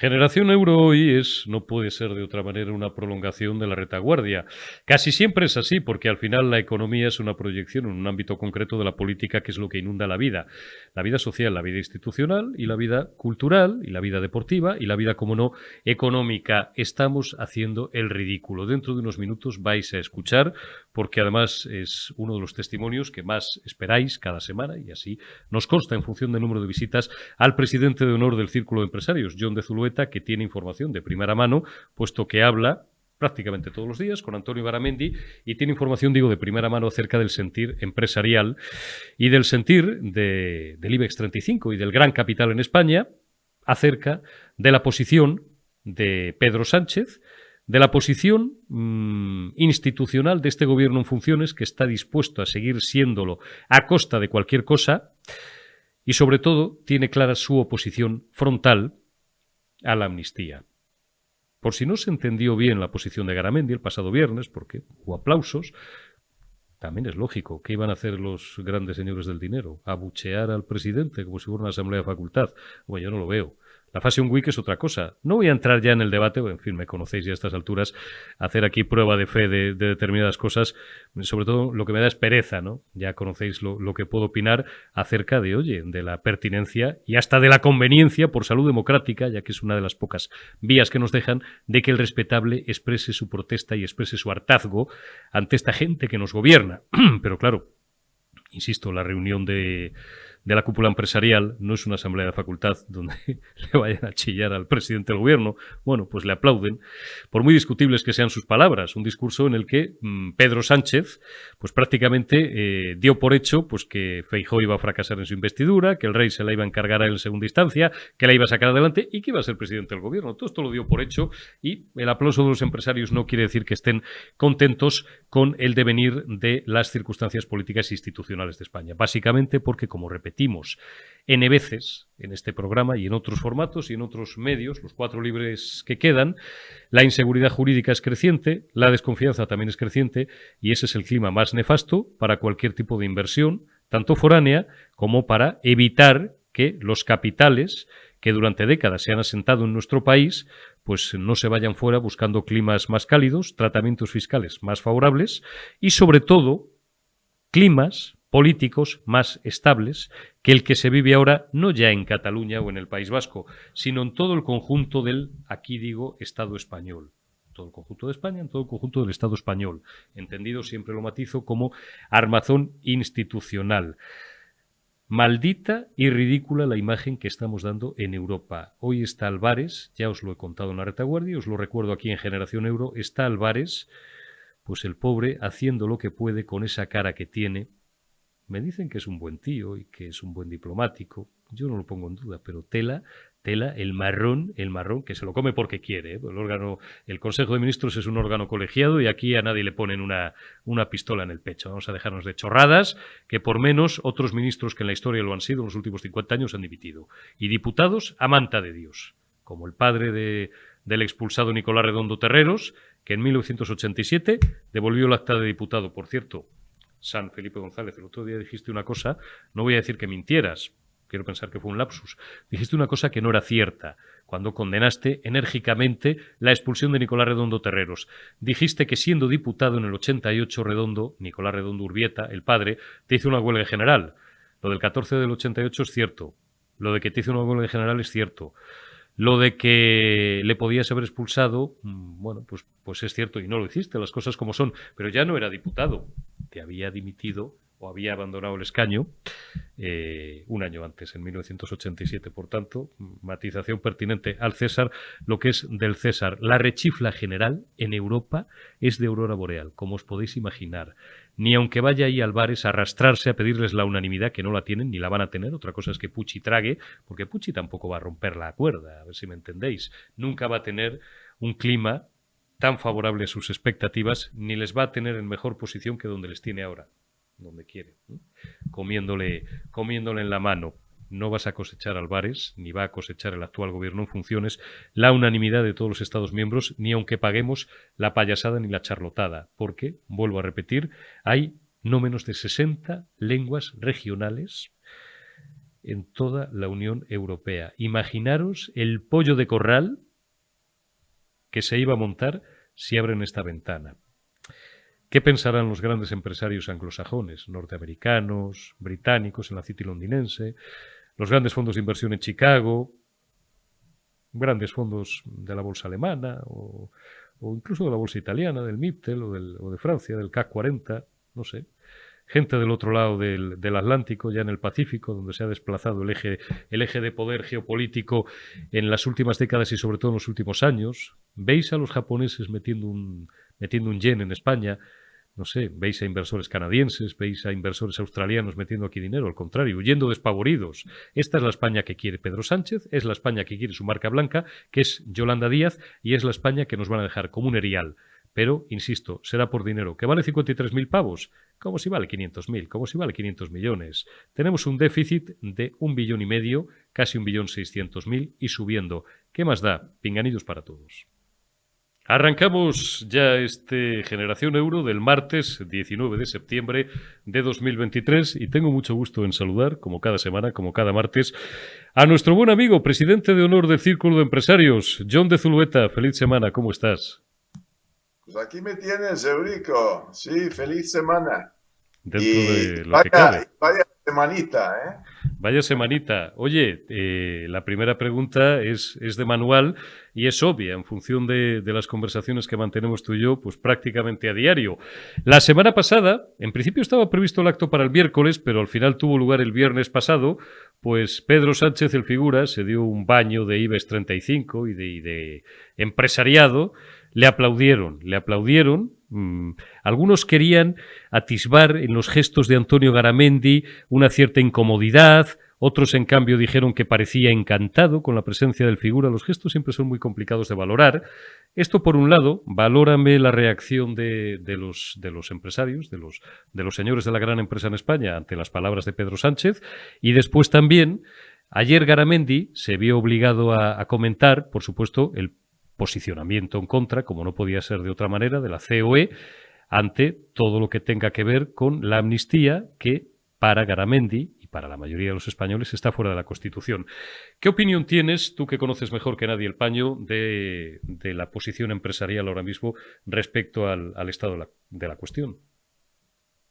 Generación Euro hoy no puede ser de otra manera, una prolongación de la retaguardia. Casi siempre es así, porque al final la economía es una proyección en un ámbito concreto de la política, que es lo que inunda la vida. La vida social, la vida institucional y la vida cultural y la vida deportiva y la vida, como no, económica. Estamos haciendo el ridículo. Dentro de unos minutos vais a escuchar, porque además es uno de los testimonios que más esperáis cada semana, y así nos consta en función del número de visitas, al presidente de honor del Círculo de Empresarios, Jon de Zulueta, que tiene información de primera mano, puesto que habla prácticamente todos los días con Antonio Garamendi y tiene información, digo, de primera mano acerca del sentir empresarial y del sentir del IBEX 35 y del gran capital en España, acerca de la posición de Pedro Sánchez, de la posición institucional de este gobierno en funciones, que está dispuesto a seguir siéndolo a costa de cualquier cosa, y sobre todo tiene clara su oposición frontal a la amnistía. Por si no se entendió bien la posición de Garamendi el pasado viernes, porque hubo aplausos, también es lógico. ¿Qué iban a hacer los grandes señores del dinero? ¿Abuchear al presidente como si fuera una asamblea de facultad? Bueno, yo no lo veo. La Fashion Week es otra cosa. No voy a entrar ya en el debate, en fin, me conocéis ya a estas alturas, hacer aquí prueba de fe de determinadas cosas. Sobre todo lo que me da es pereza, ¿no? Ya conocéis lo que puedo opinar acerca de, oye, de la pertinencia y hasta de la conveniencia por salud democrática, ya que es una de las pocas vías que nos dejan, de que el respetable exprese su protesta y exprese su hartazgo ante esta gente que nos gobierna. Pero claro, insisto, la reunión de la cúpula empresarial no es una asamblea de facultad donde le vayan a chillar al presidente del gobierno. Bueno, pues le aplauden, por muy discutibles que sean sus palabras. Un discurso en el que Pedro Sánchez pues prácticamente dio por hecho pues que Feijóo iba a fracasar en su investidura, que el rey se la iba a encargar a él en segunda instancia, que la iba a sacar adelante y que iba a ser presidente del gobierno. Todo esto lo dio por hecho, y el aplauso de los empresarios no quiere decir que estén contentos con el devenir de las circunstancias políticas e institucionales de España. Básicamente porque, como repetimos N veces en este programa y en otros formatos y en otros medios, los 4 libres que quedan, la inseguridad jurídica es creciente, la desconfianza también es creciente, y ese es el clima más nefasto para cualquier tipo de inversión, tanto foránea como para evitar que los capitales que durante décadas se han asentado en nuestro país pues no se vayan fuera buscando climas más cálidos, tratamientos fiscales más favorables y, sobre todo, climas políticos más estables que el que se vive ahora, no ya en Cataluña o en el País Vasco, sino en todo el conjunto del, aquí digo, Estado español. Todo el conjunto de España, en todo el conjunto del Estado español, entendido, siempre lo matizo, como armazón institucional. Maldita y ridícula la imagen que estamos dando en Europa. Hoy está Álvarez, ya os lo he contado en la retaguardia, os lo recuerdo aquí en Generación Euro, está Álvarez, pues el pobre, haciendo lo que puede con esa cara que tiene. Me dicen que es un buen tío y que es un buen diplomático. Yo no lo pongo en duda, pero tela, el marrón, que se lo come porque quiere. El Consejo de Ministros es un órgano colegiado y aquí a nadie le ponen una pistola en el pecho. Vamos a dejarnos de chorradas, que por menos otros ministros que en la historia lo han sido en los últimos 50 años han dimitido. Y diputados a manta de Dios, como el padre del expulsado Nicolás Redondo Terreros, que en 1987 devolvió el acta de diputado. Por cierto, San Felipe González, el otro día dijiste una cosa, no voy a decir que mintieras, quiero pensar que fue un lapsus, dijiste una cosa que no era cierta, cuando condenaste enérgicamente la expulsión de Nicolás Redondo Terreros. Dijiste que siendo diputado en el 88 Nicolás Redondo Urbieta, el padre, te hizo una huelga general. Lo del 14 del 88 es cierto, lo de que te hizo una huelga general es cierto. Lo de que le podías haber expulsado, bueno, pues es cierto, y no lo hiciste, las cosas como son, pero ya no era diputado, te había dimitido o había abandonado el escaño un año antes, en 1987. Por tanto, matización pertinente al César, lo que es del César. La rechifla general en Europa es de aurora boreal, como os podéis imaginar. Ni aunque vaya ahí Álvarez a arrastrarse a pedirles la unanimidad, que no la tienen ni la van a tener. Otra cosa es que Pucci trague, porque Pucci tampoco va a romper la cuerda, a ver si me entendéis. Nunca va a tener un clima tan favorable a sus expectativas, ni les va a tener en mejor posición que donde les tiene ahora, donde quiere, ¿no? comiéndole en la mano. No vas a cosechar, Álvarez, ni va a cosechar el actual gobierno en funciones, la unanimidad de todos los Estados miembros, ni aunque paguemos la payasada ni la charlotada, porque, vuelvo a repetir, hay no menos de 60 lenguas regionales en toda la Unión Europea. Imaginaros el pollo de corral que se iba a montar si abren esta ventana. ¿Qué pensarán los grandes empresarios anglosajones, norteamericanos, británicos en la City londinense, los grandes fondos de inversión en Chicago, grandes fondos de la bolsa alemana o incluso de la bolsa italiana, del MIPTEL o de Francia, del CAC 40, no sé? Gente del otro lado del Atlántico, ya en el Pacífico, donde se ha desplazado el eje de poder geopolítico en las últimas décadas y sobre todo en los últimos años. ¿Veis a los japoneses metiendo un yen en España? No sé, veis a inversores canadienses, veis a inversores australianos metiendo aquí dinero, al contrario, huyendo despavoridos. Esta es la España que quiere Pedro Sánchez, es la España que quiere su marca blanca, que es Yolanda Díaz, y es la España que nos van a dejar como un erial. Pero, insisto, será por dinero. ¿Que vale 53.000 pavos? Como si vale 500.000, como si vale 500 millones. Tenemos un déficit de 1,5 billones, casi 1.600.000 y subiendo. ¿Qué más da? Pinganillos para todos. Arrancamos ya este Generación Euro del martes 19 de septiembre de 2023 y tengo mucho gusto en saludar, como cada semana, como cada martes, a nuestro buen amigo, presidente de honor del Círculo de Empresarios, Jon de Zulueta. Feliz semana, ¿cómo estás? Pues aquí me tienes, Eurico. Sí, feliz semana. Dentro Y de lo que cabe. vaya semanita, ¿eh? Vaya semanita. Oye, la primera pregunta es de manual y es obvia en función de las conversaciones que mantenemos tú y yo, pues prácticamente a diario. La semana pasada, en principio estaba previsto el acto para el miércoles, pero al final tuvo lugar el viernes pasado, pues Pedro Sánchez, el figura, se dio un baño de IBEX 35 y de empresariado. Le aplaudieron. Algunos querían atisbar en los gestos de Antonio Garamendi una cierta incomodidad, otros en cambio dijeron que parecía encantado con la presencia del figura. Los gestos siempre son muy complicados de valorar. Esto por un lado, valórame la reacción de los empresarios, de los señores de la gran empresa en España ante las palabras de Pedro Sánchez, y después también, ayer Garamendi se vio obligado a comentar, por supuesto, el posicionamiento en contra, como no podía ser de otra manera, de la COE ante todo lo que tenga que ver con la amnistía que para Garamendi y para la mayoría de los españoles está fuera de la Constitución. ¿Qué opinión tienes, tú que conoces mejor que nadie el paño, de la posición empresarial ahora mismo respecto al estado de la cuestión?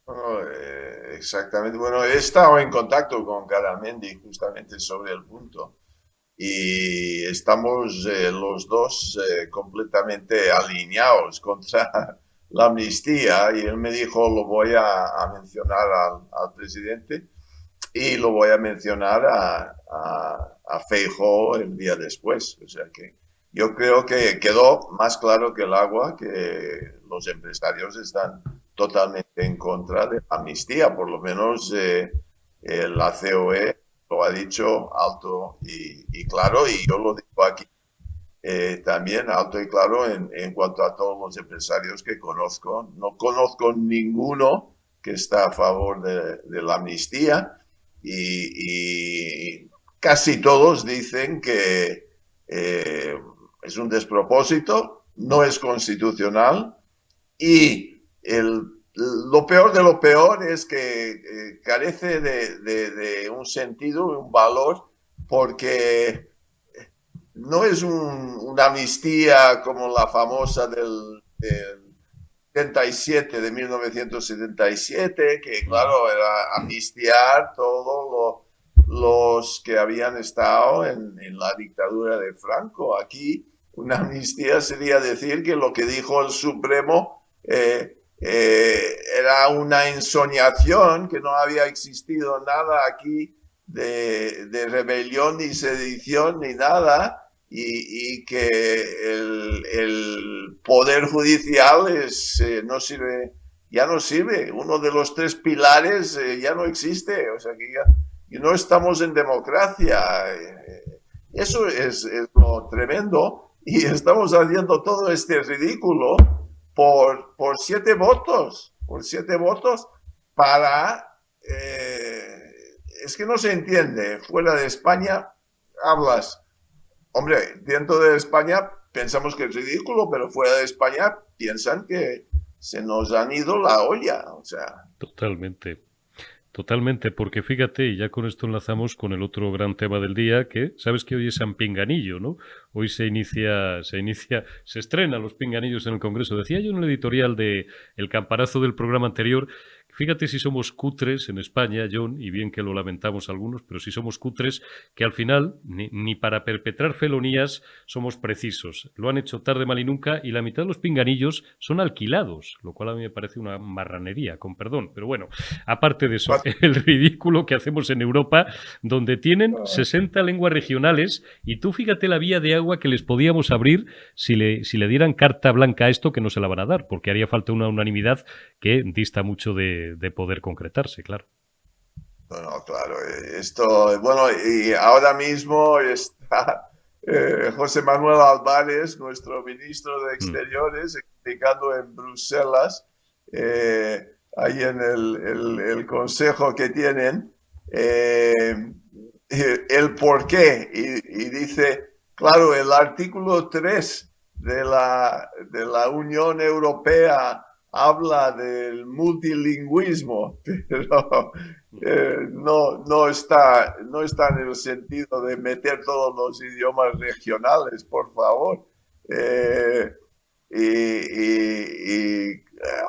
Bueno, exactamente. Bueno, he estado en contacto con Garamendi justamente sobre el punto. Y estamos los dos completamente alineados contra la amnistía y él me dijo lo voy a mencionar al presidente y lo voy a mencionar a Feijóo el día después. O sea que yo creo que quedó más claro que el agua que los empresarios están totalmente en contra de la amnistía, por lo menos la COE lo ha dicho alto y claro, y yo lo digo aquí también alto y claro en cuanto a todos los empresarios que conozco. No conozco ninguno que está a favor de la amnistía y casi todos dicen que es un despropósito, no es constitucional y lo peor de lo peor es que carece de un sentido, un valor, porque no es una amnistía como la famosa del 77, de 1977, que claro, era amnistiar todos los que habían estado en la dictadura de Franco. Aquí una amnistía sería decir que lo que dijo el Supremo era una ensoñación, que no había existido nada aquí de rebelión ni sedición ni nada, y que el poder judicial no sirve, ya no sirve. Uno de los tres pilares ya no existe, o sea que ya no estamos en democracia. Eso es lo tremendo y estamos haciendo todo este ridículo por 7 votos, para... es que no se entiende. Fuera de España hablas, hombre, dentro de España pensamos que es ridículo, pero fuera de España piensan que se nos han ido la olla, o sea. Totalmente. Totalmente, porque fíjate, y ya con esto enlazamos con el otro gran tema del día, que sabes que hoy es San Pinganillo, ¿no? Hoy se estrena los pinganillos en el Congreso. Decía yo en el editorial de El Campanazo del programa anterior, fíjate si somos cutres en España, John, y bien que lo lamentamos algunos, pero si somos cutres, que al final ni para perpetrar felonías somos precisos. Lo han hecho tarde, mal y nunca, y la mitad de los pinganillos son alquilados, lo cual a mí me parece una marranería, con perdón. Pero bueno, aparte de eso, el ridículo que hacemos en Europa, donde tienen 60 lenguas regionales, y tú fíjate la vía de agua que les podíamos abrir si le dieran carta blanca a esto, que no se la van a dar, porque haría falta una unanimidad que dista mucho de poder concretarse, claro. Bueno, claro, esto, bueno, y ahora mismo está José Manuel Álvarez, nuestro ministro de Exteriores, explicando en Bruselas, ahí en el consejo que tienen, el porqué. Y dice, claro, el artículo 3 de la Unión Europea habla del multilingüismo, pero no está en el sentido de meter todos los idiomas regionales, por favor.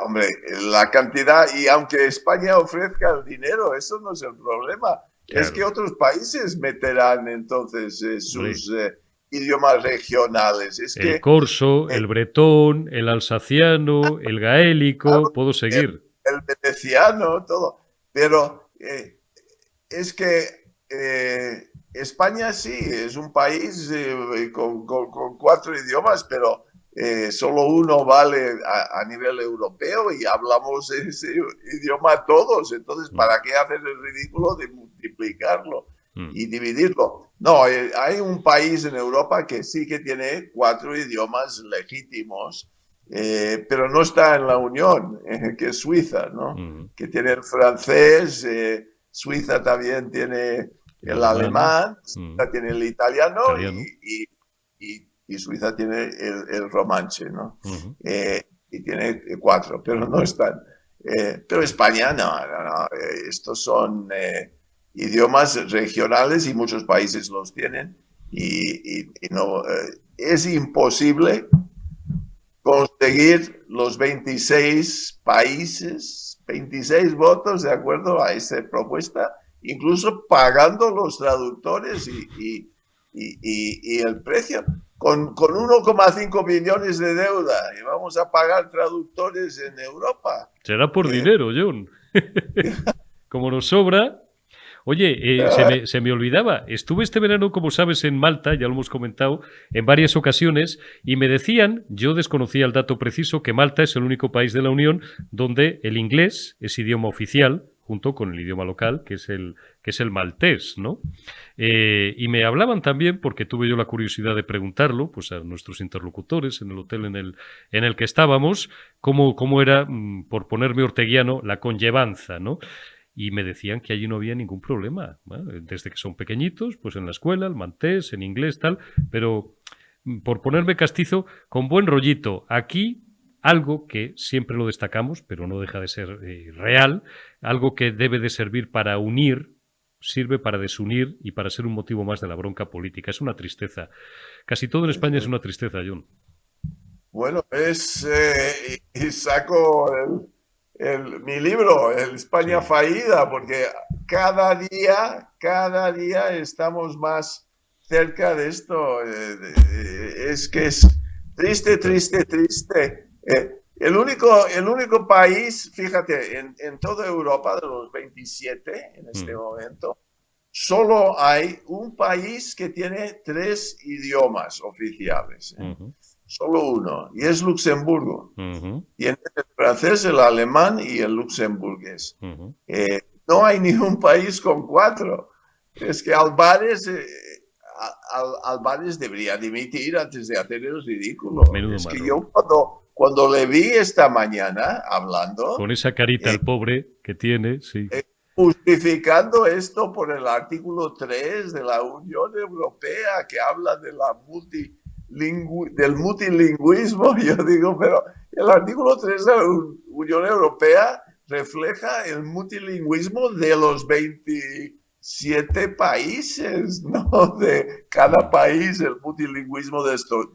Hombre, la cantidad, y aunque España ofrezca el dinero, eso no es el problema. Claro. Es que otros países meterán entonces sus idiomas regionales. Es el corso, el bretón, el alsaciano, el gaélico, claro, puedo seguir. El veneciano, todo. Pero es que España sí, es un país con 4 idiomas, pero solo uno vale a nivel europeo y hablamos ese idioma todos. Entonces, ¿para qué hacer el ridículo de multiplicarlo y dividirlo? No, hay un país en Europa que sí que tiene 4 idiomas legítimos, pero no está en la Unión, que es Suiza, ¿no? Que tiene el francés, Suiza también tiene el alemán, Suiza tiene el italiano. Y Suiza tiene el romanche, ¿no? Y tiene 4, pero no están. Pero España no. Estos son idiomas regionales y muchos países los tienen. Y no, es imposible conseguir los 26 países, 26 votos de acuerdo a esa propuesta, incluso pagando los traductores y el precio. Con 1,5 billones de deuda y vamos a pagar traductores en Europa. Será por dinero, John. Como nos sobra. Oye, se me olvidaba, estuve este verano, como sabes, en Malta, ya lo hemos comentado, en varias ocasiones, y me decían, yo desconocía el dato preciso, que Malta es el único país de la Unión donde el inglés es idioma oficial, junto con el idioma local, que es el maltés, ¿no? Y me hablaban también, porque tuve yo la curiosidad de preguntarlo, pues a nuestros interlocutores en el hotel en el que estábamos, cómo era, por ponerme orteguiano, la conllevanza, ¿no? Y me decían que allí no había ningún problema, ¿no? Desde que son pequeñitos, pues en la escuela, el maltés, en inglés, tal, pero por ponerme castizo, con buen rollito. Aquí, algo que siempre lo destacamos, pero no deja de ser real, algo que debe de servir para unir, sirve para desunir y para ser un motivo más de la bronca política. Es una tristeza. Casi todo en España es una tristeza, John. Bueno, y saco mi libro, el España Fallida, porque cada día estamos más cerca de esto. Es que es triste. El único país, fíjate, en toda Europa, de los 27 en este momento, solo hay un país que tiene 3 idiomas oficiales. Solo uno, y es Luxemburgo. Tiene el francés, el alemán y el luxemburgués. No hay ningún país con 4. Es que Álvarez debería dimitir antes de hacer el ridículo. Es que yo cuando le vi esta mañana hablando... Con esa carita el pobre que tiene, sí. Justificando esto por el artículo 3 de la Unión Europea, que habla de la del multilingüismo. Yo digo, pero el artículo 3 de la Unión Europea refleja el multilingüismo de los 27 países, ¿no? De cada país, el multilingüismo de esto.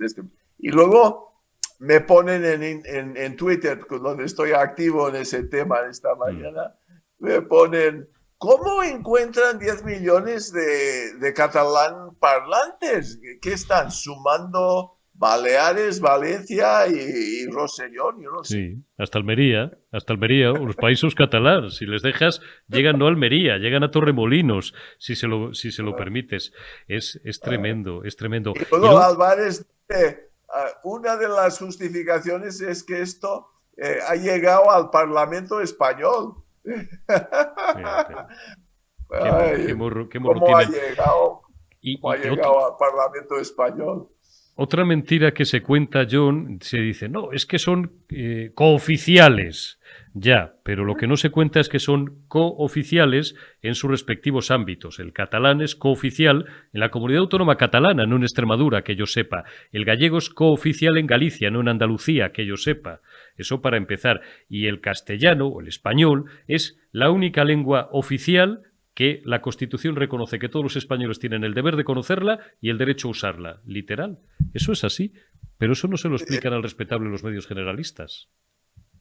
Y luego me ponen en Twitter, donde estoy activo en ese tema esta mañana, me ponen, ¿cómo encuentran 10 millones de catalán parlantes? ¿Qué están sumando? Baleares, Valencia y Rosellón, yo no sé. Sí, hasta Almería, o los países catalanes. Si les dejas, llegan no a Almería, llegan a Torremolinos, si se lo permites. Es tremendo, es tremendo. Y luego Álvarez dice, una de las justificaciones es que esto ha llegado al Parlamento español. Qué morro ¿Cómo ha tienen. llegado, Y al Parlamento español? otra mentira que se cuenta, John, se dice, no, es que son cooficiales. Ya, pero lo que no se cuenta es que son cooficiales en sus respectivos ámbitos. El catalán es cooficial en la comunidad autónoma catalana, no en Extremadura, que yo sepa. El gallego es cooficial en Galicia, no en Andalucía, que yo sepa. Eso para empezar. Y el castellano o el español es la única lengua oficial que la Constitución reconoce que todos los españoles tienen el deber de conocerla y el derecho a usarla. Literal. Eso es así. Pero eso no se lo explican al respetable los medios generalistas.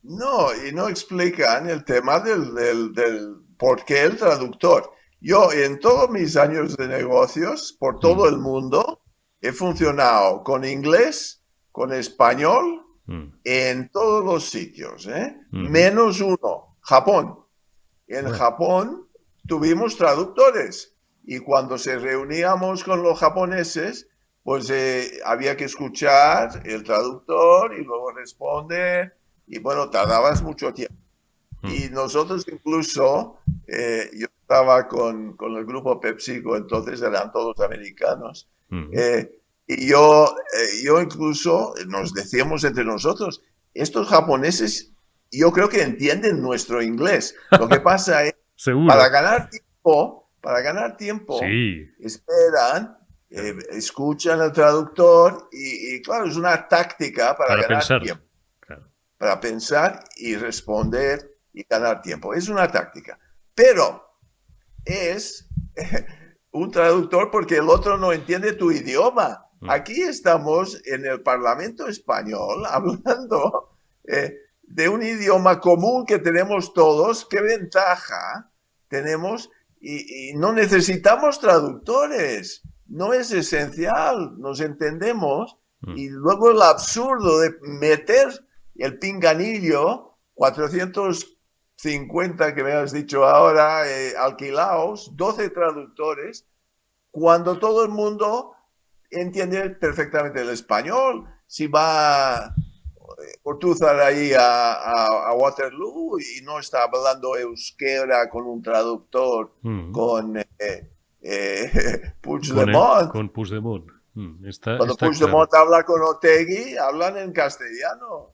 No, y no explican el tema del por qué el traductor. Yo en todos mis años de negocios, por todo el mundo, he funcionado con inglés, con español, en todos los sitios, menos uno, Japón. En Japón tuvimos traductores y cuando se reuníamos con los japoneses, pues había que escuchar el traductor y luego responder. Y bueno, tardabas mucho tiempo. Y nosotros incluso, yo estaba con el grupo PepsiCo, entonces eran todos americanos. Y yo incluso nos decíamos entre nosotros, estos japoneses yo creo que entienden nuestro inglés. Lo que pasa es, para ganar tiempo, sí. esperan, escuchan al traductor y claro, es una táctica para ganar pensar. tiempo. Para pensar y responder y ganar tiempo. Es una táctica. Pero es un traductor porque el otro no entiende tu idioma. Aquí estamos en el Parlamento español hablando de un idioma común que tenemos todos. ¿Qué ventaja tenemos? Y no necesitamos traductores. No es esencial. Nos entendemos. Y luego el absurdo de meter el pinganillo, 450 que me has dicho ahora, alquilados, 12 traductores, cuando todo el mundo entiende perfectamente el español. Si va Ortúzar ahí a Waterloo y no está hablando euskera con un traductor, con Puigdemont. Con Puigdemont. Cuando Puigdemont habla con Otegi, hablan en castellano.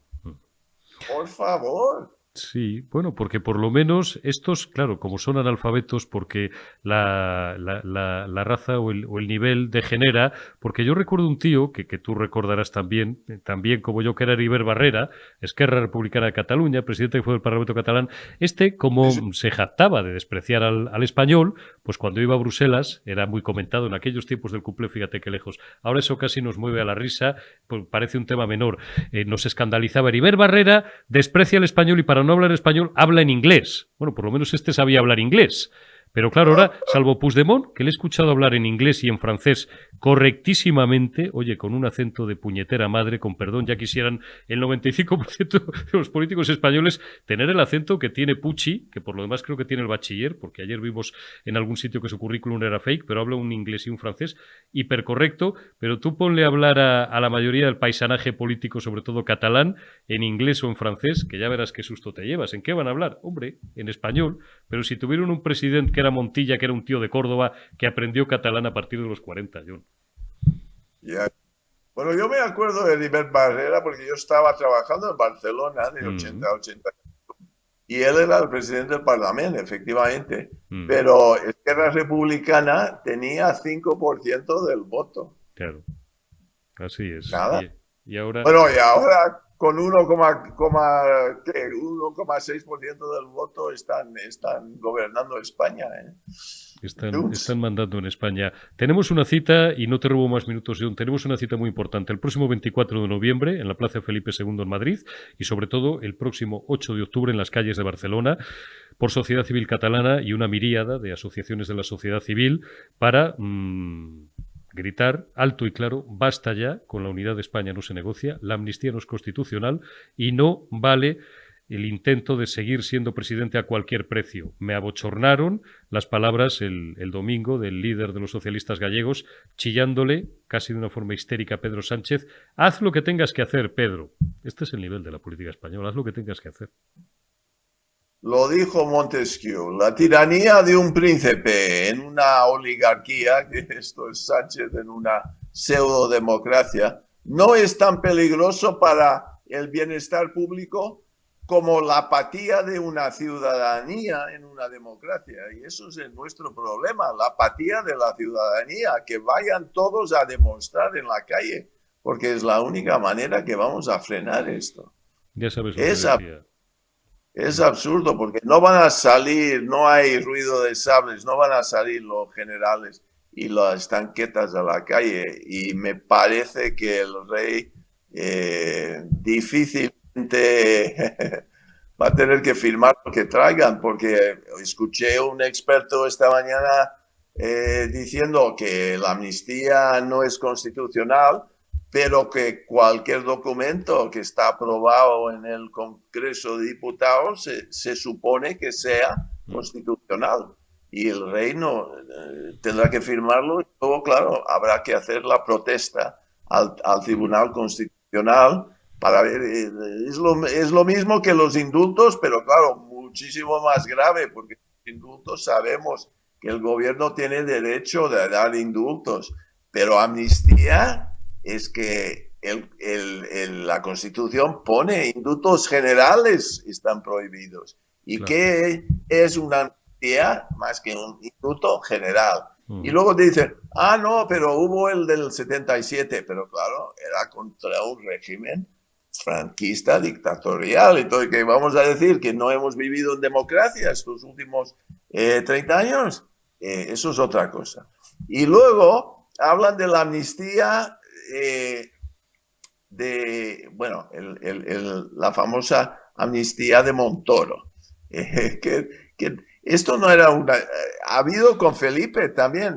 Por favor. Sí, bueno, porque por lo menos estos, claro, como son analfabetos, porque la raza o el nivel degenera, porque yo recuerdo un tío, que tú recordarás también como yo, que era Heribert Barrera, Esquerra Republicana de Cataluña, presidente que fue del Parlamento catalán, como se jactaba de despreciar al español, pues cuando iba a Bruselas, era muy comentado en aquellos tiempos del cuplé, fíjate qué lejos, ahora eso casi nos mueve a la risa, pues parece un tema menor, nos escandalizaba Heribert Barrera, desprecia al español y para no hablar español, habla en inglés. Bueno, por lo menos sabía hablar inglés. Pero claro, ahora, salvo Puigdemont, que le he escuchado hablar en inglés y en francés correctísimamente, oye, con un acento de puñetera madre, con perdón, ya quisieran el 95% de los políticos españoles tener el acento que tiene Pucci, que por lo demás creo que tiene el bachiller, porque ayer vimos en algún sitio que su currículum era fake, pero habla un inglés y un francés hipercorrecto, pero tú ponle a hablar a la mayoría del paisanaje político, sobre todo catalán, en inglés o en francés, que ya verás qué susto te llevas. ¿En qué van a hablar? Hombre, en español, pero si tuvieron un presidente que era Montilla, que era un tío de Córdoba, que aprendió catalán a partir de los 40, John. Yeah. Bueno, yo me acuerdo de Heribert Barrera porque yo estaba trabajando en Barcelona de 80 a 80 y él era el presidente del Parlamento, efectivamente, pero Esquerra Republicana tenía 5% del voto. Claro, así es. Nada. Y ahora Bueno, y ahora con 1,6% del voto están gobernando España, ¿eh? están mandando en España. Tenemos una cita, y no te robo más minutos, John, tenemos una cita muy importante el próximo 24 de noviembre en la Plaza Felipe II en Madrid y sobre todo el próximo 8 de octubre en las calles de Barcelona por Sociedad Civil Catalana y una miríada de asociaciones de la sociedad civil para gritar alto y claro, basta ya, con la unidad de España no se negocia, la amnistía no es constitucional y no vale el intento de seguir siendo presidente a cualquier precio. Me abochornaron las palabras el domingo del líder de los socialistas gallegos, chillándole, casi de una forma histérica, a Pedro Sánchez, haz lo que tengas que hacer, Pedro. Este es el nivel de la política española, haz lo que tengas que hacer. Lo dijo Montesquieu, la tiranía de un príncipe en una oligarquía, que esto es Sánchez en una pseudodemocracia, no es tan peligroso para el bienestar público como la apatía de una ciudadanía en una democracia. Y eso es nuestro problema, la apatía de la ciudadanía, que vayan todos a demostrar en la calle, porque es la única manera que vamos a frenar esto. Ya sabes lo que Es decía. es absurdo porque no van a salir, no hay ruido de sables, no van a salir los generales y las tanquetas a la calle. Y me parece que el rey difícilmente va a tener que firmar lo que traigan, porque escuché un experto esta mañana diciendo que la amnistía no es constitucional, pero que cualquier documento que está aprobado en el Congreso de Diputados se supone que sea constitucional. Y el rey no tendrá que firmarlo y luego, claro, habrá que hacer la protesta al Tribunal Constitucional para ver. Es lo mismo que los indultos, pero claro, muchísimo más grave, porque los indultos sabemos que el gobierno tiene derecho de dar indultos, pero amnistía es que la Constitución pone indultos generales están prohibidos. ¿Y claro, qué es una amnistía más que un indulto general? Y luego dicen, no, pero hubo el del 77, pero claro, era contra un régimen franquista dictatorial. Entonces, ¿qué vamos a decir? ¿Que no hemos vivido en democracia estos últimos 30 años? Eso es otra cosa. Y luego hablan de la amnistía bueno, la famosa amnistía de Montoro. Que esto no era una... ha habido con Felipe también.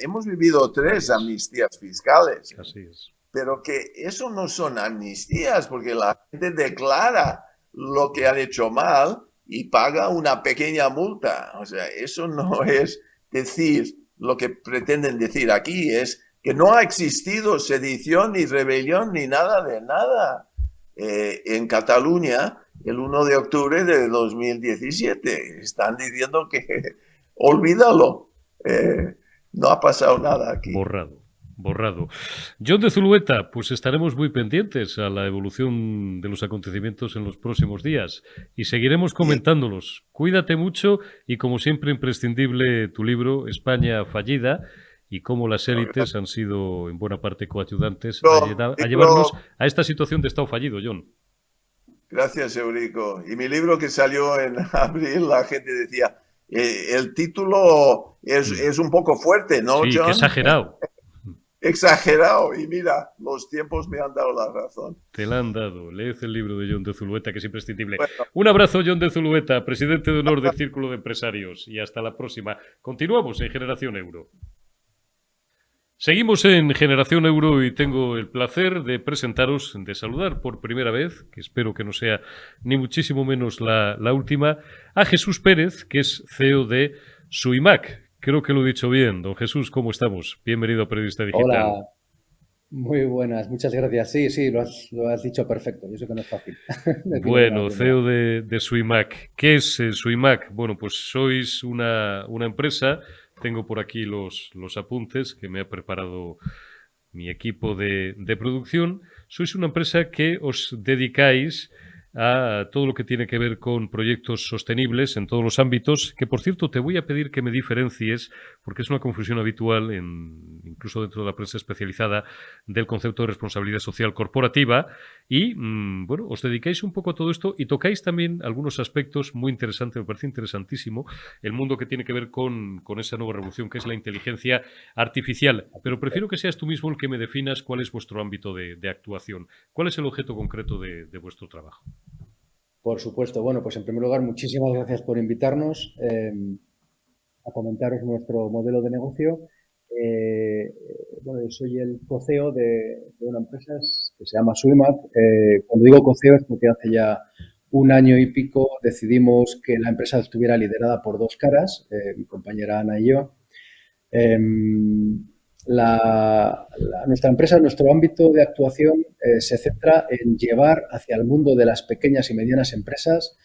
Hemos vivido 3 amnistías fiscales. Así es. Pero que eso no son amnistías, porque la gente declara lo que han hecho mal y paga una pequeña multa. O sea, eso no es decir lo que pretenden decir aquí, es que no ha existido sedición ni rebelión ni nada de nada en Cataluña el 1 de octubre de 2017. Están diciendo que olvídalo, no ha pasado nada aquí. Borrado. John de Zulueta, pues estaremos muy pendientes a la evolución de los acontecimientos en los próximos días y seguiremos comentándolos. Cuídate mucho y, como siempre, imprescindible tu libro, España fallida, y cómo las élites han sido en buena parte coayudantes a llevarnos a esta situación de Estado fallido, John. Gracias, Eurico. Y mi libro que salió en abril, la gente decía, el título es un poco fuerte, ¿no, sí, John? Qué exagerado. Exagerado, y mira, los tiempos me han dado la razón. Te la han dado. Leed el libro de John de Zulueta, que es imprescindible. Bueno. Un abrazo, John de Zulueta, presidente de honor del Círculo de Empresarios, y hasta la próxima. Continuamos en Generación Euro. Seguimos en Generación Euro y tengo el placer de presentaros, de saludar por primera vez, que espero que no sea ni muchísimo menos la última, a Jesús Pérez, que es CEO de Suimac. Creo que lo he dicho bien. Don Jesús, ¿cómo estamos? Bienvenido a Periodista Digital. Hola, muy buenas, muchas gracias. Sí, lo has dicho perfecto. Yo sé que no es fácil. Bueno, CEO de Suimac. ¿Qué es Suimac? Bueno, pues sois una empresa. Tengo por aquí los apuntes que me ha preparado mi equipo de producción. Sois una empresa que os dedicáis a todo lo que tiene que ver con proyectos sostenibles en todos los ámbitos, que por cierto te voy a pedir que me diferencies, porque es una confusión habitual, incluso dentro de la prensa especializada, del concepto de responsabilidad social corporativa y, bueno, os dedicáis un poco a todo esto y tocáis también algunos aspectos muy interesantes, me parece interesantísimo, el mundo que tiene que ver con esa nueva revolución que es la inteligencia artificial, pero prefiero que seas tú mismo el que me definas cuál es vuestro ámbito de actuación, cuál es el objeto concreto de vuestro trabajo. Por supuesto. Bueno, pues en primer lugar, muchísimas gracias por invitarnos a comentaros nuestro modelo de negocio. Bueno, yo soy el co-CEO de una empresa que se llama Suimat. Cuando digo co-CEO es porque hace ya un año y pico decidimos que la empresa estuviera liderada por dos caras, mi compañera Ana y yo. Nuestra empresa, nuestro ámbito de actuación se centra en llevar hacia el mundo de las pequeñas y medianas empresas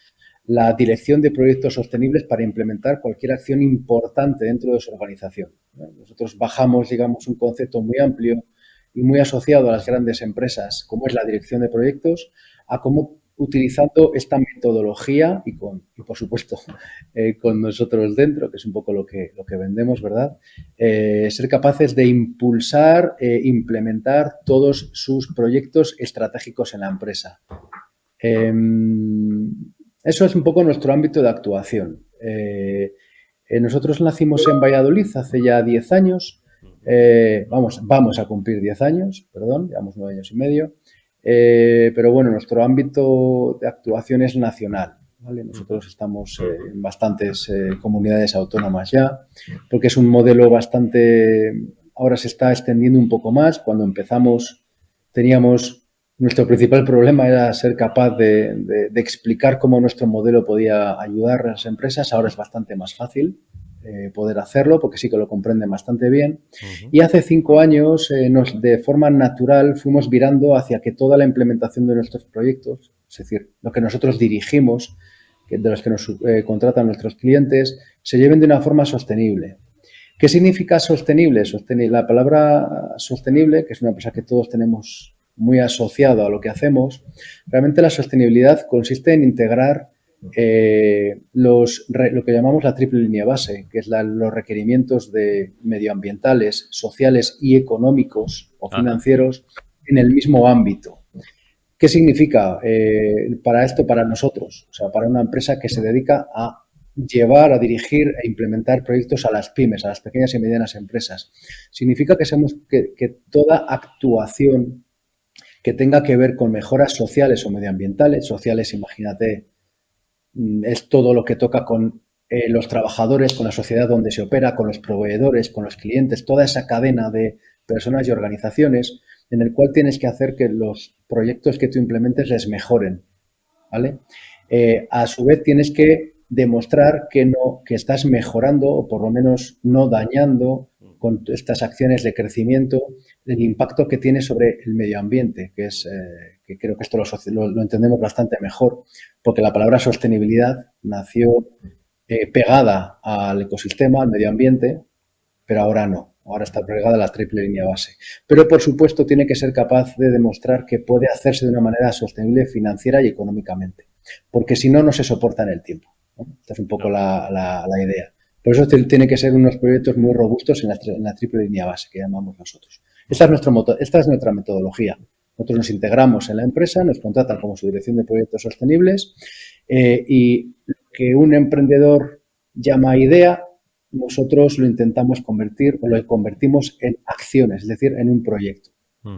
la dirección de proyectos sostenibles para implementar cualquier acción importante dentro de su organización. Nosotros bajamos, digamos, un concepto muy amplio y muy asociado a las grandes empresas, como es la dirección de proyectos, a cómo utilizando esta metodología y por supuesto, con nosotros dentro, que es un poco lo que vendemos, ¿verdad? Ser capaces de impulsar e implementar todos sus proyectos estratégicos en la empresa. Eso es un poco nuestro ámbito de actuación. Nosotros nacimos en Valladolid hace ya 10 años. Vamos a cumplir 10 años, perdón, llevamos 9 años y medio. Pero bueno, nuestro ámbito de actuación es nacional, ¿vale? Nosotros estamos en bastantes comunidades autónomas ya, porque es un modelo bastante... Ahora se está extendiendo un poco más. Cuando empezamos teníamos... Nuestro principal problema era ser capaz de explicar cómo nuestro modelo podía ayudar a las empresas. Ahora es bastante más fácil poder hacerlo porque sí que lo comprenden bastante bien. Y hace 5 años, de forma natural, fuimos virando hacia que toda la implementación de nuestros proyectos, es decir, lo que nosotros dirigimos, de los que nos contratan nuestros clientes, se lleven de una forma sostenible. ¿Qué significa sostenible? La palabra sostenible, que es una cosa que todos tenemos muy asociado a lo que hacemos, realmente la sostenibilidad consiste en integrar lo que llamamos la triple línea base, que es los requerimientos medioambientales, sociales y económicos o financieros en el mismo ámbito. ¿Qué significa para esto, para nosotros? O sea, para una empresa que se dedica a llevar, a dirigir e implementar proyectos a las pymes, a las pequeñas y medianas empresas. Significa que toda actuación que tenga que ver con mejoras sociales o medioambientales, sociales, imagínate, es todo lo que toca con los trabajadores, con la sociedad donde se opera, con los proveedores, con los clientes, toda esa cadena de personas y organizaciones en el cual tienes que hacer que los proyectos que tú implementes les mejoren, ¿vale? A su vez tienes que demostrar que estás mejorando o por lo menos no dañando con estas acciones de crecimiento el impacto que tiene sobre el medio ambiente, que creo que esto lo entendemos bastante mejor, porque la palabra sostenibilidad nació pegada al ecosistema, al medio ambiente, pero ahora no. Ahora está pegada a la triple línea base. Pero, por supuesto, tiene que ser capaz de demostrar que puede hacerse de una manera sostenible financiera y económicamente, porque si no, no se soporta en el tiempo, ¿no? Esta es un poco la idea. Por eso tiene que ser unos proyectos muy robustos en la triple línea base, que llamamos nosotros. Esta es nuestra metodología. Nosotros nos integramos en la empresa, nos contratan como su dirección de proyectos sostenibles y lo que un emprendedor llama idea, nosotros lo intentamos convertir o lo convertimos en acciones, es decir, en un proyecto.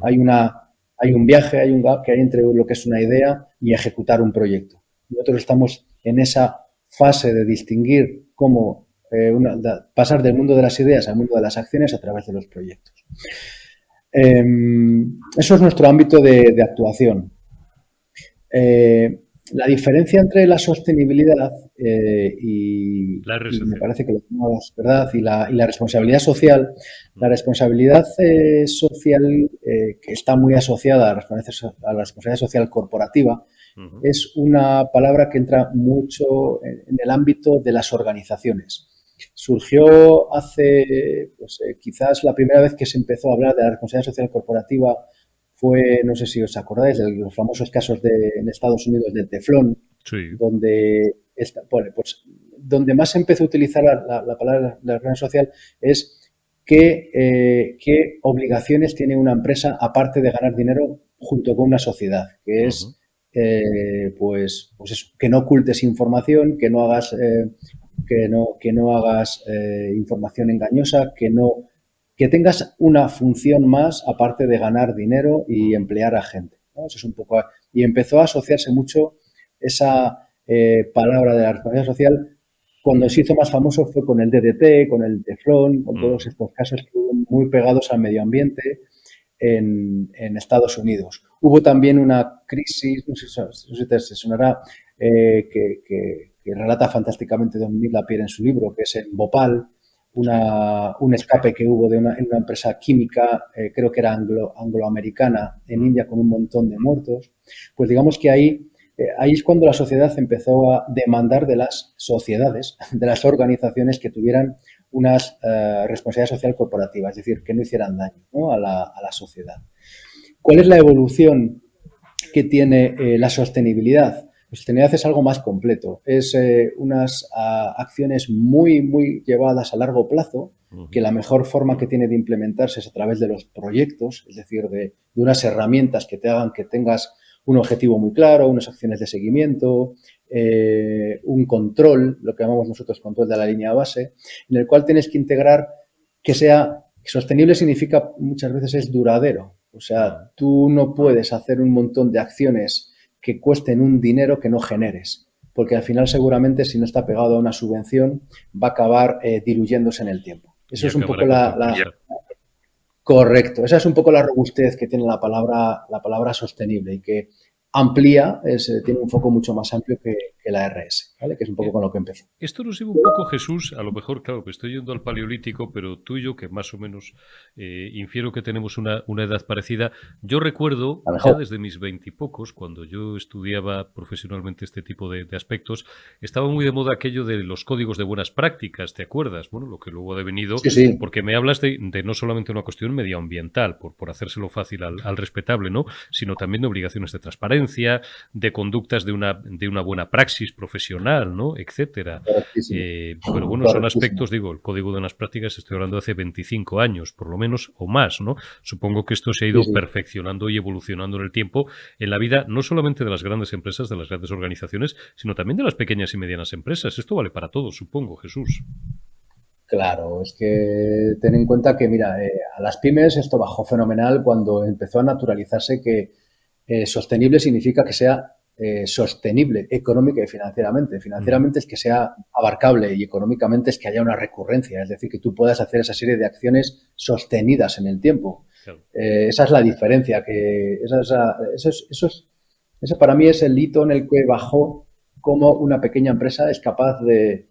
Hay un viaje, hay un gap que hay entre lo que es una idea y ejecutar un proyecto. Nosotros estamos en esa fase de distinguir cómo pasar del mundo de las ideas al mundo de las acciones a través de los proyectos. Eso es nuestro ámbito de actuación. La diferencia entre la sostenibilidad y me parece que lo tenemos, ¿verdad? Y la responsabilidad social. La responsabilidad social, que está muy asociada a la responsabilidad social corporativa, es una palabra que entra mucho en el ámbito de las organizaciones. Surgió hace, quizás la primera vez que se empezó a hablar de la responsabilidad social corporativa fue, no sé si os acordáis, de los famosos casos en Estados Unidos del teflón, Sí. donde, bueno, pues, donde más se empezó a utilizar la palabra la red social es qué obligaciones tiene una empresa aparte de ganar dinero junto con una sociedad, que Ujú. es pues eso, que no ocultes información, que no hagas información engañosa, que tengas una función más aparte de ganar dinero y emplear a gente, ¿no? Eso es un poco, y empezó a asociarse mucho esa palabra de la responsabilidad social. Cuando se hizo más famoso fue con el DDT, con el teflón, con todos estos casos que hubo muy pegados al medio ambiente en Estados Unidos. Hubo también una crisis, no sé si te sonará, que relata fantásticamente Dominique Lapierre en su libro, que es en Bhopal, un escape que hubo en una empresa química, creo que era angloamericana, en India, con un montón de muertos. Pues digamos que ahí es cuando la sociedad empezó a demandar de las sociedades, de las organizaciones que tuvieran unas responsabilidad social corporativa, es decir, que no hicieran daño, ¿no?, a la sociedad. ¿Cuál es la evolución que tiene la sostenibilidad? La sostenibilidad es algo más completo, es unas acciones muy llevadas a largo plazo, que la mejor forma que tiene de implementarse es a través de los proyectos, es decir, de unas herramientas que te hagan que tengas un objetivo muy claro, unas acciones de seguimiento, un control, lo que llamamos nosotros control de la línea base, en el cual tienes que integrar que sea sostenible. Significa muchas veces es duradero. O sea, tú no puedes hacer un montón de acciones que cuesten un dinero que no generes, porque al final seguramente si no está pegado a una subvención va a acabar diluyéndose en el tiempo. Eso es un poco correcto. Esa es un poco la robustez que tiene la palabra sostenible y que amplía, tiene un foco mucho más amplio que la RS, ¿vale? Que es un poco con lo que empezó. Esto nos lleva un poco, Jesús, a lo mejor, claro, que estoy yendo al Paleolítico, pero tú y yo, que más o menos infiero que tenemos una edad parecida, yo recuerdo, A lo ya mejor. desde mis veintipocos, cuando yo estudiaba profesionalmente este tipo de aspectos, estaba muy de moda aquello de los códigos de buenas prácticas, ¿te acuerdas? Bueno, lo que luego ha devenido, Sí, sí. porque me hablas de no solamente una cuestión medioambiental, por hacérselo fácil al respetable, ¿no?, sino también de obligaciones de transparencia, de conductas de una buena praxis profesional, ¿no?, etcétera. Correctísimo. Pero bueno, son Correctísimo. aspectos, digo, el código de unas prácticas, estoy hablando de hace 25 años, por lo menos, o más, ¿no? Supongo que esto se ha Sí, ido sí. perfeccionando y evolucionando en el tiempo, en la vida no solamente de las grandes empresas, de las grandes organizaciones, sino también de las pequeñas y medianas empresas. Esto vale para todos, supongo, Jesús. Claro, es que ten en cuenta que, mira, a las pymes esto bajó fenomenal cuando empezó a naturalizarse que sostenible significa que sea sostenible económica y financieramente. Financieramente es que sea abarcable y económicamente es que haya una recurrencia, es decir, que tú puedas hacer esa serie de acciones sostenidas en el tiempo. Claro. Esa es la diferencia, que eso para mí es el hito en el que bajó cómo una pequeña empresa es capaz de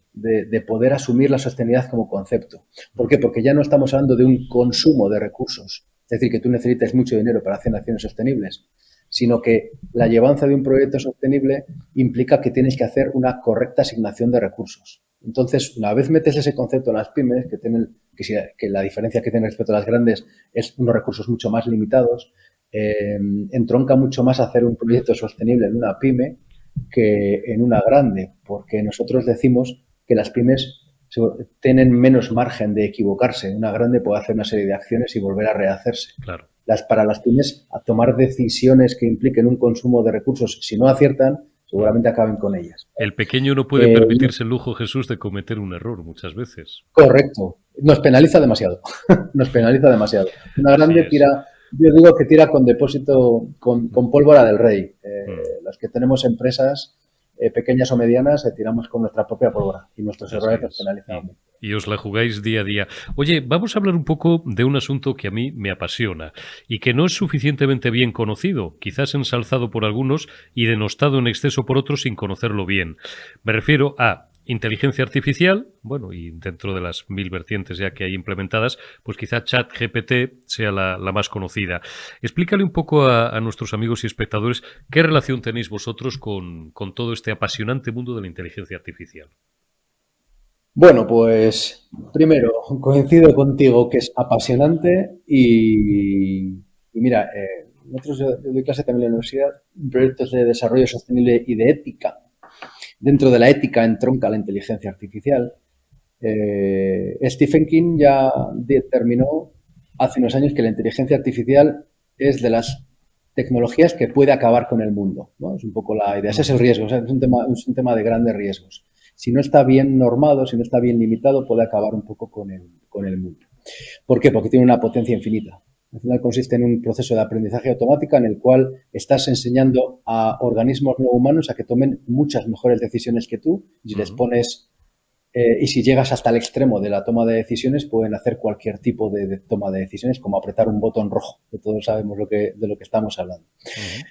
poder asumir la sostenibilidad como concepto. ¿Por qué? Porque ya no estamos hablando de un consumo de recursos, es decir, que tú necesites mucho dinero para hacer acciones sostenibles, sino que la llevanza de un proyecto sostenible implica que tienes que hacer una correcta asignación de recursos. Entonces, una vez metes ese concepto en las pymes, que la diferencia que tienen respecto a las grandes es unos recursos mucho más limitados, entronca mucho más hacer un proyecto sostenible en una pyme que en una grande, porque nosotros decimos que las pymes tienen menos margen de equivocarse. Una grande puede hacer una serie de acciones y volver a rehacerse. Claro. Para las pymes, a tomar decisiones que impliquen un consumo de recursos, si no aciertan, seguramente acaben con ellas. El pequeño no puede permitirse el lujo, Jesús, de cometer un error muchas veces. Correcto. Nos penaliza demasiado. Nos penaliza demasiado. Una grande tira, yo digo que tira con depósito, con pólvora del rey. Los que tenemos empresas pequeñas o medianas, tiramos con nuestra propia pólvora y nuestros errores nos penalizan. Y os la jugáis día a día. Oye, vamos a hablar un poco de un asunto que a mí me apasiona y que no es suficientemente bien conocido, quizás ensalzado por algunos y denostado en exceso por otros sin conocerlo bien. Me refiero a inteligencia artificial, bueno, y dentro de las 1000 vertientes ya que hay implementadas, pues quizá ChatGPT sea la más conocida. Explícale un poco a nuestros amigos y espectadores qué relación tenéis vosotros con todo este apasionante mundo de la inteligencia artificial. Bueno, pues primero, coincido contigo que es apasionante y mira, nosotros yo doy clase también en la universidad, proyectos de desarrollo sostenible y de ética. Dentro de la ética entronca la inteligencia artificial. Stephen King ya determinó hace unos años que la inteligencia artificial es de las tecnologías que puede acabar con el mundo, ¿no? Es un poco la idea. Ese es el riesgo, o sea, es un tema de grandes riesgos. Si no está bien normado, si no está bien limitado, puede acabar un poco con el mundo. ¿Por qué? Porque tiene una potencia infinita. Al final consiste en un proceso de aprendizaje automática en el cual estás enseñando a organismos no humanos a que tomen muchas mejores decisiones que tú y les pones y si llegas hasta el extremo de la toma de decisiones, pueden hacer cualquier tipo de toma de decisiones, como apretar un botón rojo, que todos sabemos de lo que estamos hablando.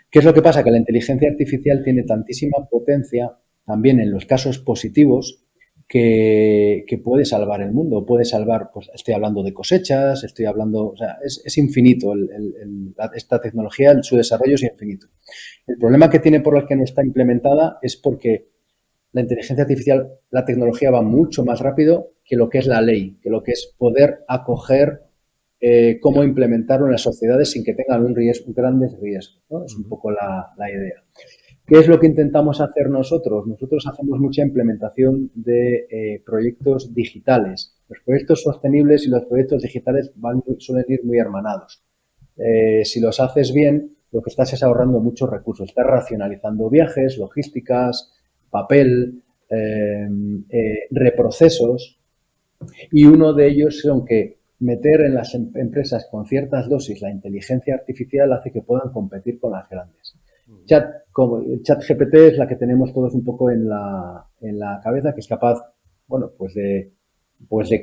¿Qué es lo que pasa? Que la inteligencia artificial tiene tantísima potencia, también en los casos positivos, que puede salvar el mundo, puede salvar, pues estoy hablando de cosechas, estoy hablando, o sea, es infinito, esta tecnología, su desarrollo es infinito. El problema que tiene por el que no está implementada es porque la inteligencia artificial, la tecnología va mucho más rápido que lo que es la ley, que lo que es poder acoger cómo implementarlo en las sociedades sin que tengan grandes riesgos, ¿no? Es un poco la idea. ¿Qué es lo que intentamos hacer nosotros? Nosotros hacemos mucha implementación de proyectos digitales. Los proyectos sostenibles y los proyectos digitales suelen ir muy hermanados. Si los haces bien, lo que estás es ahorrando muchos recursos. Estás racionalizando viajes, logísticas, papel, reprocesos, y uno de ellos son que meter en las empresas con ciertas dosis la inteligencia artificial hace que puedan competir con las grandes. ChatGPT es la que tenemos todos un poco en la cabeza, que es capaz, bueno, pues de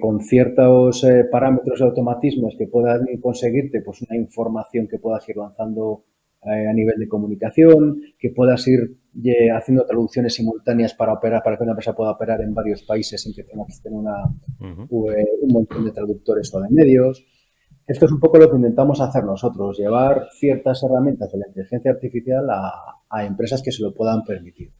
con ciertos parámetros y automatismos que puedan conseguirte pues una información que puedas ir lanzando a nivel de comunicación, que puedas ir haciendo traducciones simultáneas para que una empresa pueda operar en varios países sin que tenga que tener un montón de traductores o de medios. Esto es un poco lo que intentamos hacer nosotros, llevar ciertas herramientas de la inteligencia artificial a empresas que se lo puedan permitir.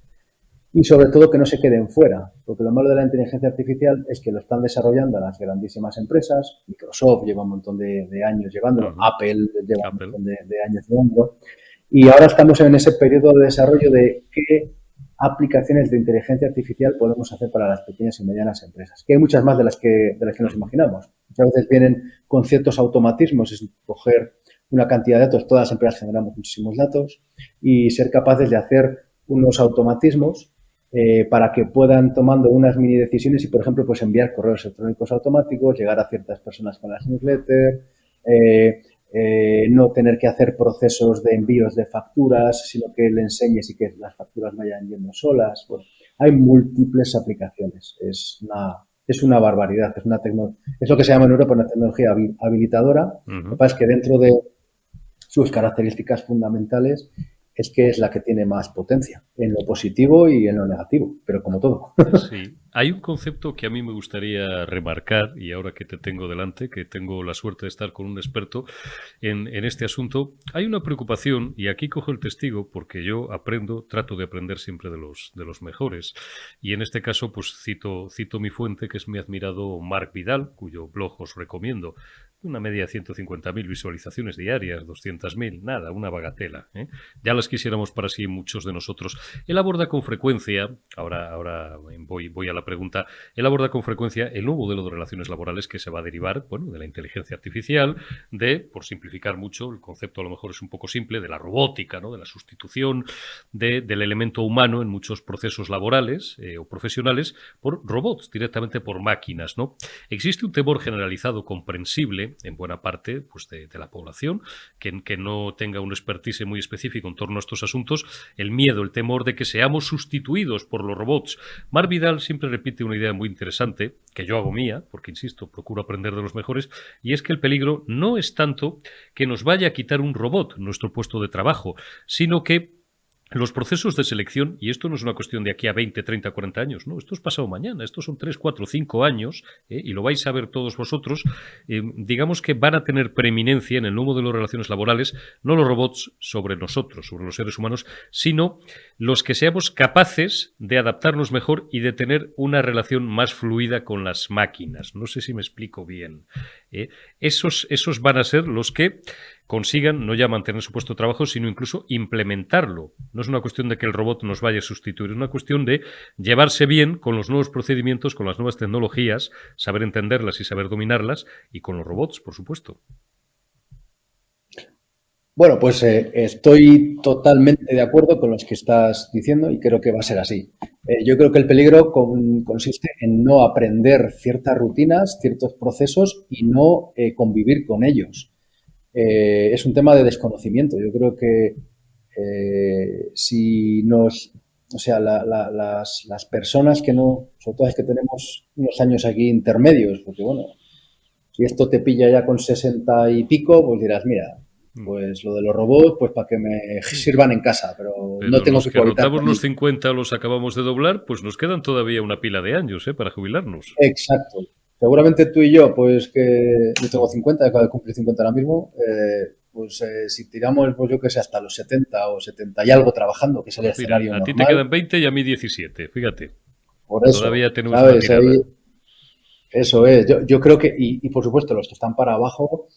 Y sobre todo que no se queden fuera, porque lo malo de la inteligencia artificial es que lo están desarrollando las grandísimas empresas. Microsoft lleva un montón de años llevándolo, Apple lleva un montón de años llevándolo, y ahora estamos en ese periodo de desarrollo de qué aplicaciones de inteligencia artificial podemos hacer para las pequeñas y medianas empresas, que hay muchas más de las que nos imaginamos. Muchas veces vienen con ciertos automatismos, es coger una cantidad de datos, todas las empresas generamos muchísimos datos, y ser capaces de hacer unos automatismos para que puedan tomando unas mini decisiones y, por ejemplo, pues enviar correos electrónicos automáticos, llegar a ciertas personas con las newsletters, no tener que hacer procesos de envíos de facturas, sino que le enseñes y que las facturas vayan yendo solas. Bueno, hay múltiples aplicaciones. Es una barbaridad. Es lo que se llama en Europa una tecnología habilitadora. Lo que pasa es que dentro de sus características fundamentales es que es la que tiene más potencia, en lo positivo y en lo negativo, pero como todo. Sí. Hay un concepto que a mí me gustaría remarcar, y ahora que te tengo delante, que tengo la suerte de estar con un experto en este asunto, hay una preocupación, y aquí cojo el testigo, porque yo trato de aprender siempre de los mejores, y en este caso pues cito mi fuente, que es mi admirado Marc Vidal, cuyo blog os recomiendo. Una media de 150.000 visualizaciones diarias, 200.000, nada, una bagatela, ¿eh? Ya las quisiéramos para sí muchos de nosotros. Él aborda con frecuencia, ahora voy a la pregunta, él aborda con frecuencia el nuevo modelo de relaciones laborales que se va a derivar, bueno, de la inteligencia artificial, por simplificar mucho, el concepto a lo mejor es un poco simple, de la robótica, ¿no? De la sustitución del elemento humano en muchos procesos laborales o profesionales por robots, directamente por máquinas, ¿no? Existe un temor generalizado, comprensible, en buena parte pues de la población, que no tenga un expertise muy específico en torno a estos asuntos, el miedo, el temor de que seamos sustituidos por los robots. Marc Vidal siempre repite una idea muy interesante, que yo hago mía, porque insisto, procuro aprender de los mejores, y es que el peligro no es tanto que nos vaya a quitar un robot nuestro puesto de trabajo, sino que los procesos de selección, y esto no es una cuestión de aquí a 20, 30, 40 años, no, esto es pasado mañana, estos son 3, 4, 5 años, y lo vais a ver todos vosotros, digamos que van a tener preeminencia en el nuevo modelo de relaciones laborales, no los robots sobre nosotros, sobre los seres humanos, sino los que seamos capaces de adaptarnos mejor y de tener una relación más fluida con las máquinas. No sé si me explico bien. Esos van a ser los que consigan no ya mantener su puesto de trabajo, sino incluso implementarlo. No es una cuestión de que el robot nos vaya a sustituir, es una cuestión de llevarse bien con los nuevos procedimientos, con las nuevas tecnologías, saber entenderlas y saber dominarlas, y con los robots, por supuesto. Bueno, pues estoy totalmente de acuerdo con lo que estás diciendo y creo que va a ser así. Yo creo que el peligro consiste en no aprender ciertas rutinas, ciertos procesos y no convivir con ellos. Es un tema de desconocimiento. Yo creo que si nos, o sea, las personas que no, sobre todo es que tenemos unos años aquí intermedios, porque bueno, si esto te pilla ya con 60 y pico, pues dirás, mira, pues lo de los robots, pues para que me sirvan en casa, pero no tengo los que que cohabitar rondamos con los ellos. 50 los acabamos de doblar, pues nos quedan todavía una pila de años para jubilarnos. Exacto. Seguramente tú y yo, pues que yo tengo 50, acabo de cumplir 50 ahora mismo, pues si tiramos, pues yo que sé, hasta los 70 o 70 y algo trabajando, que es el Pues mira, escenario a ti te normal, quedan 20 y a mí 17, fíjate. por eso, Todavía tenemos una ¿sabes? tirada. Ahí, eso es. Yo creo que, y por supuesto, los que están para abajo,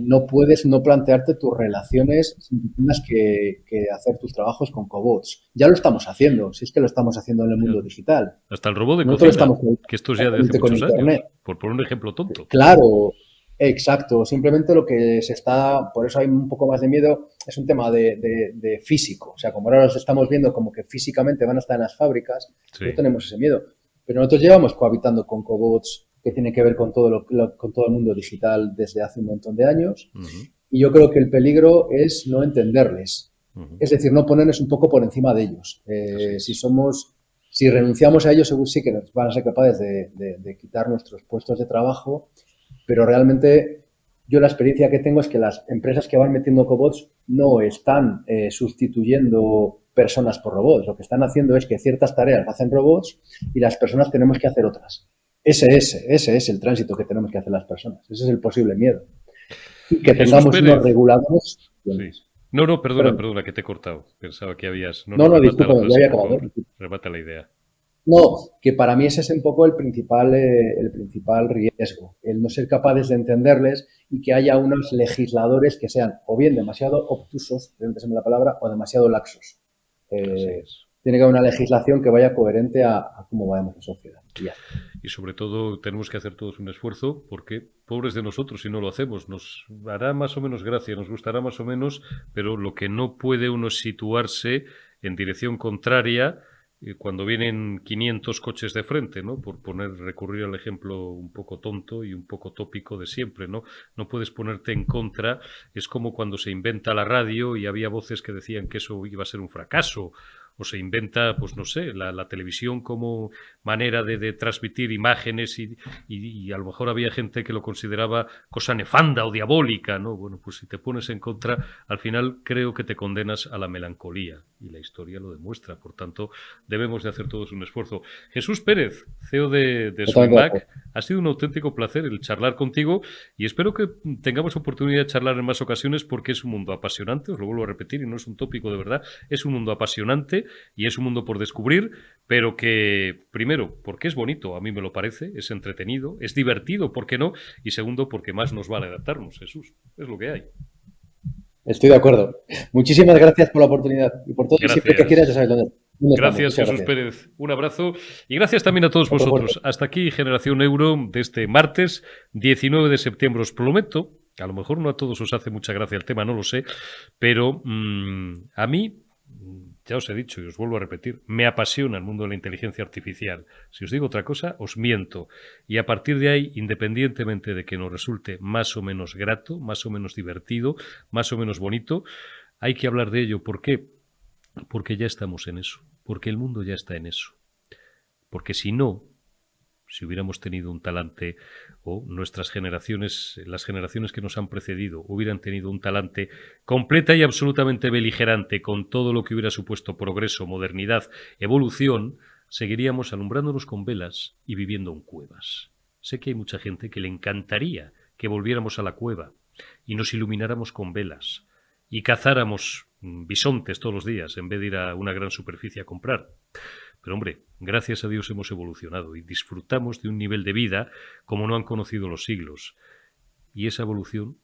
no puedes no plantearte tus relaciones sin que tengas que hacer tus trabajos con cobots. Ya lo estamos haciendo, si es que lo estamos haciendo en el mundo digital. Hasta el robot de Nosotros cocina, estamos que esto es ya de hace con muchos años, Internet. por poner un ejemplo tonto. Claro, exacto. Simplemente lo que se está, por eso hay un poco más de miedo, es un tema de físico. O sea, como ahora los estamos viendo como que físicamente van a estar en las fábricas, Sí. no tenemos ese miedo. Pero nosotros llevamos cohabitando con cobots que tienen que ver con todo, con todo el mundo digital desde hace un montón de años. Y yo creo que el peligro es no entenderles. Es decir, no ponernos un poco por encima de ellos. Si renunciamos a ellos, seguro sí que nos van a ser capaces de quitar nuestros puestos de trabajo, pero realmente yo la experiencia que tengo es que las empresas que van metiendo cobots no están sustituyendo personas por robots. Lo que están haciendo es que ciertas tareas hacen robots y las personas tenemos que hacer otras. Ese es el tránsito que tenemos que hacer las personas. Ese es el posible miedo. Y que Jesús tengamos Pérez. unos reguladores. Sí. No, perdona, que te he cortado. Pensaba que habías... No, disculpa, ya había acabado. Remata la idea. No, que para mí ese es un poco el principal riesgo, el no ser capaces de entenderles y que haya unos legisladores que sean o bien demasiado obtusos, permíteme la palabra, o demasiado laxos. Tiene que haber una legislación que vaya coherente a cómo vayamos en sociedad. Y sobre todo tenemos que hacer todos un esfuerzo porque pobres de nosotros si no lo hacemos. Nos hará más o menos gracia, nos gustará más o menos, pero lo que no puede uno es situarse en dirección contraria cuando vienen 500 coches de frente, ¿no? Por recurrir al ejemplo un poco tonto y un poco tópico de siempre, ¿no? No puedes ponerte en contra. Es como cuando se inventa la radio y había voces que decían que eso iba a ser un fracaso. O se inventa, pues no sé, la televisión como manera de transmitir imágenes y a lo mejor había gente que lo consideraba cosa nefanda o diabólica, ¿no? Bueno, pues si te pones en contra, al final creo que te condenas a la melancolía y la historia lo demuestra. Por tanto, debemos de hacer todos un esfuerzo. Jesús Pérez, CEO de Swingback, ha sido un auténtico placer el charlar contigo y espero que tengamos oportunidad de charlar en más ocasiones porque es un mundo apasionante, os lo vuelvo a repetir y no es un tópico de verdad, es un mundo apasionante y es un mundo por descubrir, pero que, primero, porque es bonito, a mí me lo parece, es entretenido, es divertido, ¿por qué no? Y segundo, porque más nos vale adaptarnos, Jesús, es lo que hay. Estoy de acuerdo. Muchísimas gracias por la oportunidad y por todo. Gracias. Y siempre que quieras ya sabes dónde Gracias, Jesús Pérez. Un abrazo. Y gracias también a todos vosotros. Hasta aquí Generación Euro de este martes 19 de septiembre. Os prometo, a lo mejor no a todos os hace mucha gracia el tema, no lo sé, pero a mí, ya os he dicho y os vuelvo a repetir, me apasiona el mundo de la inteligencia artificial. Si os digo otra cosa, os miento. Y a partir de ahí, independientemente de que nos resulte más o menos grato, más o menos divertido, más o menos bonito, hay que hablar de ello. ¿Por qué? Porque ya estamos en eso, porque el mundo ya está en eso. Porque si no, si hubiéramos tenido un talante o nuestras generaciones, las generaciones que nos han precedido, hubieran tenido un talante completa y absolutamente beligerante con todo lo que hubiera supuesto progreso, modernidad, evolución, seguiríamos alumbrándonos con velas y viviendo en cuevas. Sé que hay mucha gente que le encantaría que volviéramos a la cueva y nos ilumináramos con velas y cazáramos bisontes todos los días en vez de ir a una gran superficie a comprar. Pero hombre, gracias a Dios hemos evolucionado y disfrutamos de un nivel de vida como no han conocido los siglos. Y esa evolución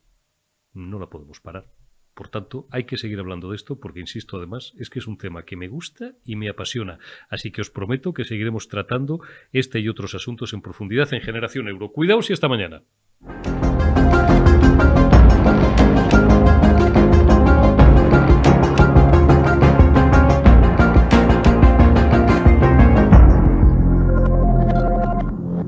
no la podemos parar. Por tanto, hay que seguir hablando de esto porque, insisto, además, es que es un tema que me gusta y me apasiona. Así que os prometo que seguiremos tratando este y otros asuntos en profundidad en Generación Euro. Cuidaos y hasta mañana.